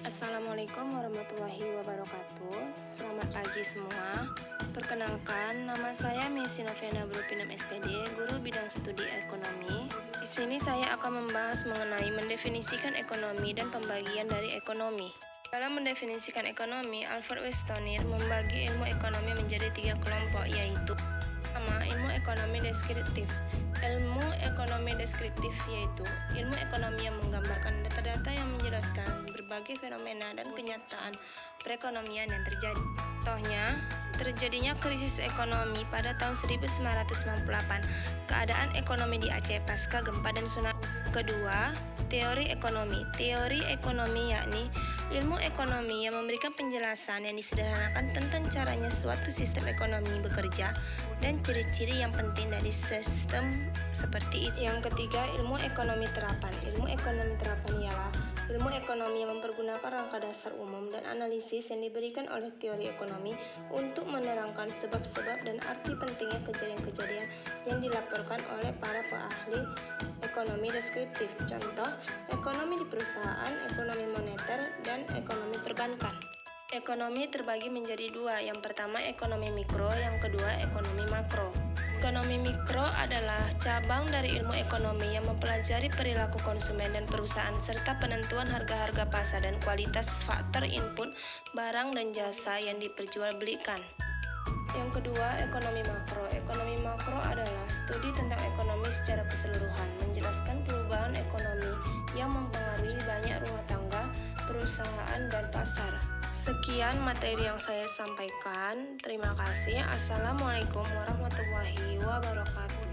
Assalamualaikum warahmatullahi wabarakatuh. Selamat pagi semua. Perkenalkan, nama saya Messi Novena Brupinem SPD, guru bidang studi ekonomi. Di sini saya akan membahas mengenai mendefinisikan ekonomi dan pembagian dari ekonomi. Dalam mendefinisikan ekonomi, Albert Westonir membagi ilmu ekonomi menjadi 3 kelompok, yaitu pertama, ilmu ekonomi deskriptif. Ilmu ekonomi deskriptif yaitu ilmu ekonomi yang menggambarkan data-data yang menjelaskan berbagai fenomena dan kenyataan perekonomian yang terjadi. Contohnya, terjadinya krisis ekonomi pada tahun 1998, keadaan ekonomi di Aceh pasca gempa dan tsunami. Kedua, teori ekonomi. Teori ekonomi yakni ilmu ekonomi yang memberikan penjelasan yang disederhanakan tentang caranya suatu sistem ekonomi bekerja dan ciri-ciri yang penting dari sistem seperti itu. Yang ketiga, ilmu ekonomi terapan. Ilmu ekonomi terapan ialah ilmu ekonomi yang mempergunakan rangka dasar umum dan analisis yang diberikan oleh teori ekonomi untuk menerangkan sebab-sebab dan arti pentingnya kejadian-kejadian yang dilaporkan oleh para ahli ekonomi deskriptif. Contoh, ekonomi di perusahaan, ekonomi moneter, dan ekonomi perbankan. Ekonomi terbagi menjadi dua, yang pertama ekonomi mikro, yang kedua ekonomi makro. Ekonomi mikro adalah cabang dari ilmu ekonomi yang mempelajari perilaku konsumen dan perusahaan serta penentuan harga-harga pasar dan kualitas faktor input barang dan jasa yang diperjualbelikan. Yang kedua, ekonomi makro. Ekonomi makro adalah studi tentang ekonomi secara keseluruhan, menjelaskan perubahan ekonomi yang mempengaruhi banyak rumah tangga, perusahaan, dan pasar. Sekian materi yang saya sampaikan. Terima kasih. Assalamualaikum warahmatullahi wabarakatuh.